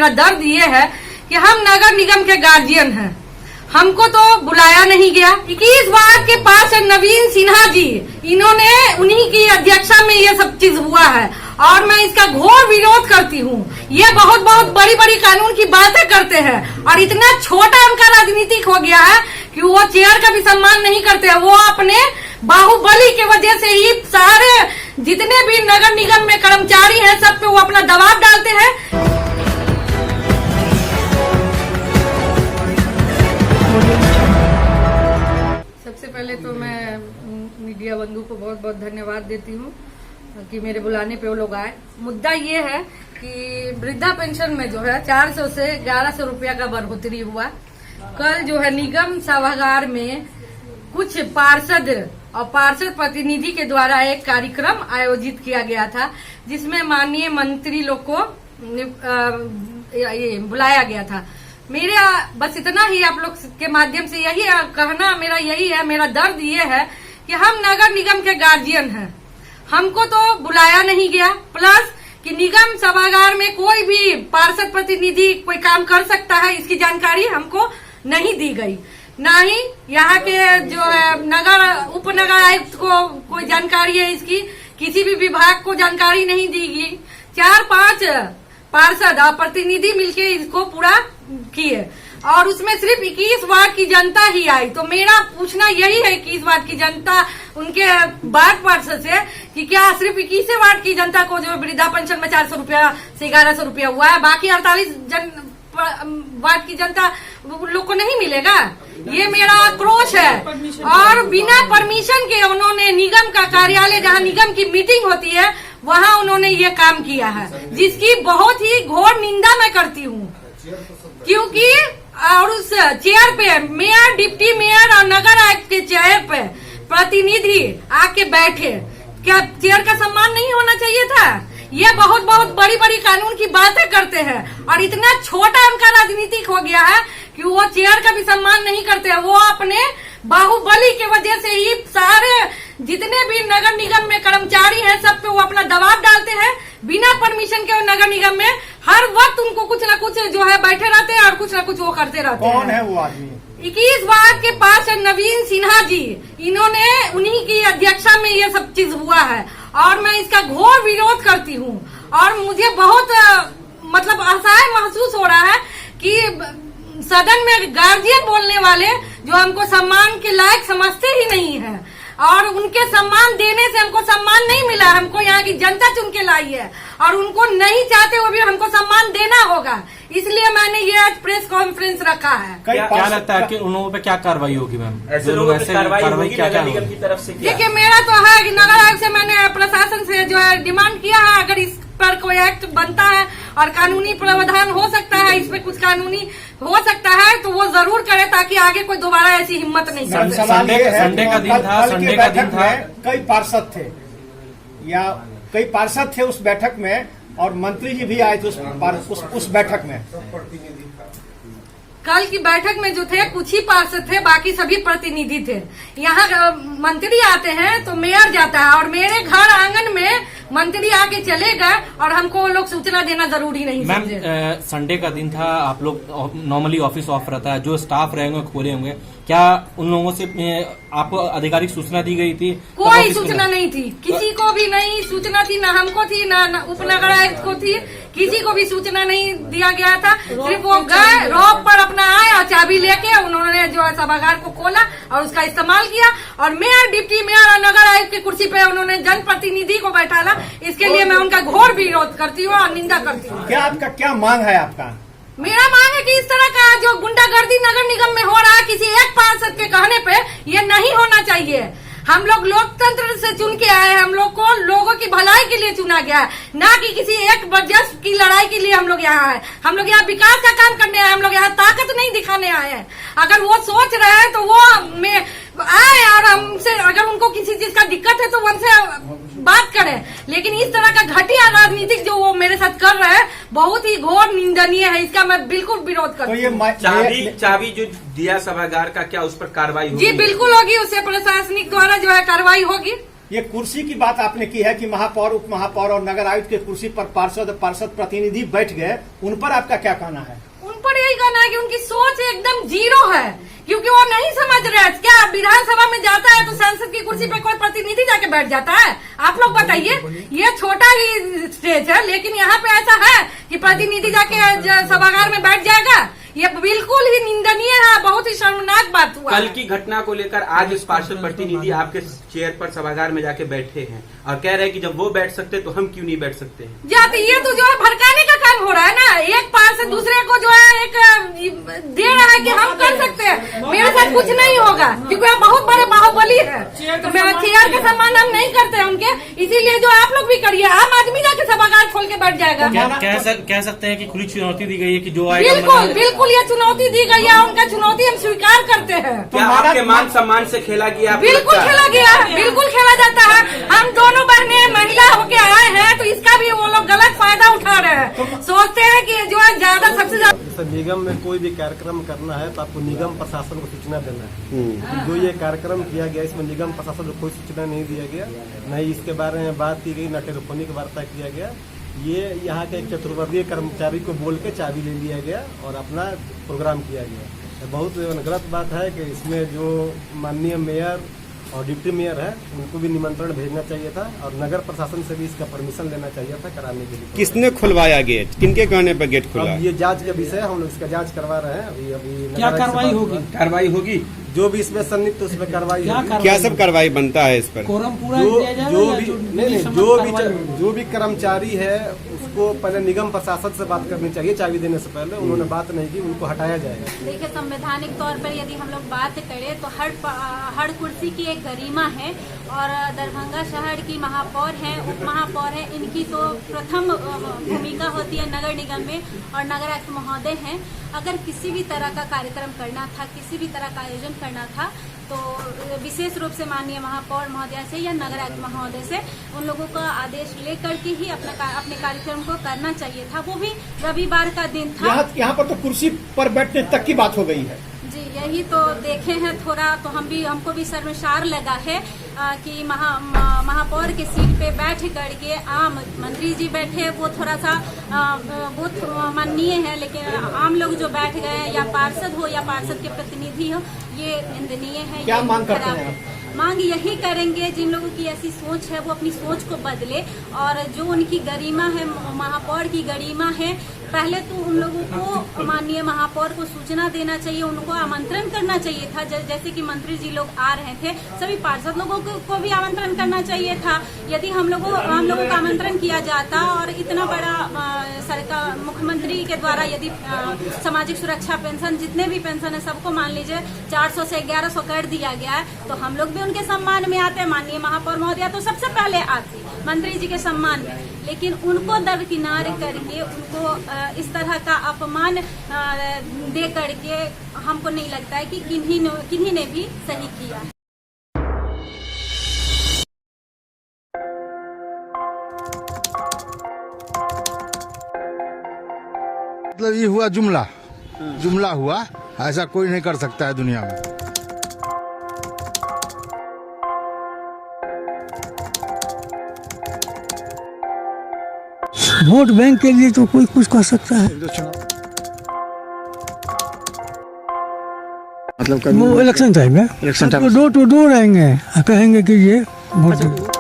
मेरा दर्द ये है कि हम नगर निगम के गार्जियन हैं, हमको तो बुलाया नहीं गया। 21 वार्ड के पास नवीन सिन्हा जी, इन्होंने उन्हीं की अध्यक्षता में ये सब चीज हुआ है और मैं इसका घोर विरोध करती हूँ। ये बहुत बहुत बड़ी बड़ी कानून की बातें करते हैं और इतना छोटा उनका राजनीतिक हो गया है कि वो चेयर का भी सम्मान नहीं करते हैं। वो अपने बाहुबली के वजह से ही सारे जितने भी नगर निगम में कर्मचारी हैं सब पे वो अपना दबाव डालते हैं। सबसे पहले तो मैं मीडिया बंधु को बहुत बहुत धन्यवाद देती हूँ कि मेरे बुलाने पे वो लोग आए। मुद्दा ये है कि वृद्धा पेंशन में जो है 400 से 1100 रुपया का बढ़ोतरी हुआ। कल जो है निगम सभागार में कुछ पार्षद और पार्षद प्रतिनिधि के द्वारा एक कार्यक्रम आयोजित किया गया था जिसमें माननीय मंत्री लोग को बुलाया गया था। मेरा बस इतना ही आप लोग के माध्यम से यही कहना मेरा यही है, मेरा दर्द ये है कि हम नगर निगम के गार्जियन हैं, हमको तो बुलाया नहीं गया। प्लस कि निगम सभागार में कोई भी पार्षद प्रतिनिधि कोई काम कर सकता है इसकी जानकारी हमको नहीं दी गई। ना ही यहाँ के जो है उप नगर आयुक्त को कोई जानकारी है इसकी, किसी भी विभाग को जानकारी नहीं दी गई। 4-5 पार्षद और प्रतिनिधि मिलके इसको पूरा किए और उसमें सिर्फ 21 वार्ड की जनता ही आई। तो मेरा पूछना यही है 21 वार्ड की जनता उनके वार्ड पार्षद से कि क्या सिर्फ 21 वार्ड की जनता को जो वृद्धा पेंशन में 400 रुपया से 1100 रुपया हुआ है, बाकी 48 वार्ड की जनता लोग को नहीं मिलेगा? ये मेरा आक्रोश है। और बिना परमिशन के उन्होंने निगम का कार्यालय जहाँ निगम की मीटिंग होती है वहाँ उन्होंने ये काम किया है, जिसकी बहुत ही घोर निंदा मैं करती हूँ। क्योंकि और उस चेयर पे मेयर, डिप्टी मेयर और नगर आयुक्त के चेयर पे प्रतिनिधि आके बैठे, क्या चेयर का सम्मान नहीं होना चाहिए था? ये बहुत बहुत बड़ी बड़ी कानून की बातें करते हैं और इतना छोटा उनका राजनीतिक हो गया है कि वो चेयर का भी सम्मान नहीं करते हैं। वो अपने बाहुबली के वजह से ही सारे जितने भी नगर निगम में कर्मचारी हैं सब पे वो अपना दबाव डालते हैं। बिना परमिशन के नगर निगम में हर वक्त उनको कुछ न कुछ जो है बैठे रहते हैं और कुछ न कुछ वो करते रहते हैं। कौन है वो आदमी? 21 वार्ड के पास नवीन सिन्हा जी, इन्होंने उन्हीं की अध्यक्षता में ये सब चीज हुआ है और मैं इसका घोर विरोध करती हूँ। और मुझे बहुत मतलब असहाय महसूस हो रहा है कि सदन में गार्जियन बोलने वाले जो हमको सम्मान के लायक समझते ही नहीं है और उनके सम्मान देने से हमको सम्मान नहीं मिला। हमको यहाँ की जनता चुन के लाई है और उनको नहीं चाहते वो भी हमको सम्मान देना होगा, इसलिए मैंने ये आज प्रेस कॉन्फ्रेंस रखा है। क्या लगता है कि उन लोगों पे क्या कार्रवाई होगी मैम? ऐसे लोगों पे कार्रवाई क्या निगम की तरफ से? देखिए मेरा तो है कि नगर आयुक्त से मैंने प्रशासन से जो है डिमांड किया है, अगर इस पर कोई एक्ट बनता है और कानूनी प्रावधान हो सकता है, इस पे कुछ कानूनी हो सकता है तो वो जरूर करे ताकि आगे कोई दोबारा ऐसी हिम्मत नहीं करे। संडे का दिन था, कई पार्षद थे या कई पार्षद थे उस बैठक में और मंत्री जी भी आए थे उस बैठक में। कल की बैठक में जो थे कुछ ही पार्षद थे, बाकी सभी प्रतिनिधि थे। यहाँ मंत्री आते हैं तो मेयर जाता है और मेरे घर आंगन में मंत्री आके चले गए और हमको वो लोग सूचना देना जरूरी नहीं समझे। संडे का दिन था, आप लोग नॉर्मली ऑफिस ऑफ रहता है, जो स्टाफ रहेंगे खोले होंगे, क्या उन लोगों से आपको आधिकारिक सूचना दी गई थी? कोई सूचना नहीं थी, किसी को भी नहीं सूचना थी, ना हमको थी ना उपनगर आयुक्त को थी, किसी को भी सूचना नहीं दिया गया था। सिर्फ वो गए रॉब पर अपना आए और चाबी लेके उन्होंने जो है सभागार को खोला और उसका इस्तेमाल किया और मेयर, डिप्टी मेयर और नगर आयुक्त की कुर्सी पे उन्होंने जनप्रतिनिधि को बैठाला। इसके लिए मैं उनका घोर विरोध करती हूँ और निंदा करती हूँ। क्या आपका क्या मांग है? आपका मेरा मांग है कि इस तरह का जो गुंडागर्दी नगर निगम में हो रहा है किसी एक पार्षद के कहने पे ये नहीं होना चाहिए। हम लोग लोकतंत्र से चुन के आए हैं, हम लोग को लोगों की भलाई के लिए चुना गया है, ना कि किसी एक वर्चस्व की लड़ाई के लिए हम लोग यहाँ आए। हम लोग यहाँ विकास का काम करने आए, हम लोग यहाँ ताकत नहीं दिखाने आए हैं। अगर वो सोच रहे हैं तो वो आए और हमसे अगर उनको किसी चीज का दिक्कत है तो वो हमसे बात करें, लेकिन इस तरह का घटिया राजनीतिक जो वो मेरे साथ कर रहे हैं बहुत ही घोर निंदनीय है। इसका मैं बिल्कुल विरोध करती हूँ। तो चाबी जो दिया सभागार का, क्या उस पर कार्रवाई होगी? जी बिल्कुल होगी, उससे प्रशासनिक द्वारा जो है कार्रवाई होगी। ये कुर्सी की बात आपने की है कि महापौर, उप महापौर और नगर आयुक्त के कुर्सी पर पार्षद प्रतिनिधि बैठ गए, उन पर आपका क्या कहना है? उन पर यही कहना है कि उनकी सोच एकदम जीरो है, क्योंकि वो नहीं समझ रहे। क्या विधानसभा में जाता है तो संसद की कुर्सी पे कोई प्रतिनिधि जाके बैठ जाता है? आप लोग बताइए। ये छोटा ही स्टेज है, लेकिन यहाँ पे ऐसा है कि प्रतिनिधि जाके सभागार में बैठ जाएगा। ये बिल्कुल ही निंदनीय है, बहुत ही शर्मनाक बात हुआ। कल की घटना को लेकर आज इस पार्षद प्रतिनिधि आपके चेयर पर सभागार में जाके बैठे हैं और कह रहे हैं कि जब वो बैठ सकते तो हम क्यों नहीं बैठ सकते हैं। जाते ये तो जो है भड़काने का काम हो रहा है ना। एक पार्षद दूसरे को जो है एक दे रहा है कि हम कर सकते हैं, मेरे साथ कुछ नहीं होगा, क्योंकि हम बहुत बड़े बाहुबली है। तो मेरा चेयर का सम्मान हम नहीं करते हैं उनके, इसीलिए जो आप लोग भी करिए, आम आदमी जाके सभागार खोल के बैठ जाएगा। कह सकते हैं कि खुली चुनौती दी गई है कि जो आएगा। बिल्कुल बिल्कुल ये चुनौती दी गई है, उनका चुनौती हम स्वीकार करते हैं। क्या आपके मान सम्मान से खेला गया? बिल्कुल खेला गया, बिल्कुल खेला जाता है। हम दोनों बहनें महिला होके आए हैं, तो इसका भी वो लोग गलत फायदा उठा रहे हैं। सोचते हैं कि जो है ज्यादा सबसे ज्यादा निगम में कोई भी कार्यक्रम करना है तो आपको निगम प्रशासन को सूचना देना है। जो ये कार्यक्रम किया गया इसमें निगम प्रशासन को कोई सूचना नहीं दिया गया, न ही इसके बारे में बात की गई, न टेलीफोनिक वार्ता किया गया। ये यहाँ के एक चतुर्वर्गीय कर्मचारी को बोल के चाबी ले लिया गया और अपना प्रोग्राम किया गया। बहुत गलत बात है कि इसमें जो माननीय मेयर और डिप्टी मेयर है उनको भी निमंत्रण भेजना चाहिए था और नगर प्रशासन से भी इसका परमिशन लेना चाहिए था कराने के लिए। किसने खुलवाया गेट? किनके कहने पर गेट खुला? अब ये जांच का विषय है, हम लोग इसका जांच करवा रहे हैं। अभी क्या कार्रवाई होगी? कार्रवाई होगी, जो भी इसमें संलिप्त उस पर कार्रवाई होगी। क्या सब कार्रवाई बनता है इस पर? कोरम पूरा दिया जाएगा? जो भी कर्मचारी है उसको पहले निगम प्रशासन से बात करनी चाहिए चाबी देने से पहले। उन्होंने बात नहीं की, उनको हटाया जाएगा। देखिए, संवैधानिक तौर पर यदि हम लोग बात करें तो हर कुर्सी की एक गरिमा है और दरभंगा शहर की महापौर है, उप महापौर है, इनकी तो प्रथम भूमिका होती है नगर निगम में और नगर आयुक्त महोदय हैं। अगर किसी भी तरह का कार्यक्रम करना था, किसी भी तरह का आयोजन करना था तो विशेष रूप से माननीय महापौर महोदय से या नगर आयुक्त महोदय से उन लोगों का आदेश लेकर के ही अपने कार्यक्रम को करना चाहिए था। वो भी रविवार का दिन था। यहाँ पर तो कुर्सी पर बैठने तक की बात हो गई है। जी, यही तो देखे हैं थोड़ा, तो हमको भी शर्मसार लगा है कि महापौर के सीट पे बैठ करके आम मंत्री जी बैठे, वो थोड़ा सा बहुत माननीय है, लेकिन आम लोग जो बैठ गए या पार्षद हो या पार्षद के प्रतिनिधि हो, ये निंदनीय है। क्या मांग करते हैं आप? मांग यही करेंगे, जिन लोगों की ऐसी सोच है वो अपनी सोच को बदले और जो उनकी गरिमा है, महापौर की गरिमा है, पहले तो उन लोगों को माननीय महापौर को सूचना देना चाहिए, उनको आमंत्रण करना चाहिए था। जैसे कि मंत्री जी लोग आ रहे थे, सभी पार्षद लोगों को भी आमंत्रण करना चाहिए था। यदि हम लोगों का आमंत्रण किया जाता और इतना बड़ा सरकार मुख्यमंत्री के द्वारा यदि सामाजिक सुरक्षा पेंशन, जितने भी पेंशन है सबको मान लीजिए 400 से 1100 कर दिया गया है, तो हम लोग भी उनके सम्मान में आते। माननीय महापौर महोदया तो सबसे पहले आती मंत्री जी के सम्मान में, लेकिन उनको दरकिनार करके उनको इस तरह का अपमान दे करके हमको नहीं लगता है कि किन्हीं ने भी सही किया। मतलब ये हुआ जुमला हुआ, ऐसा कोई नहीं कर सकता है दुनिया में। वोट बैंक के लिए तो कोई कुछ कर सकता है। मतलब वो इलेक्शन टाइम है, डोर टू डोर आएंगे, कहेंगे कि ये वोट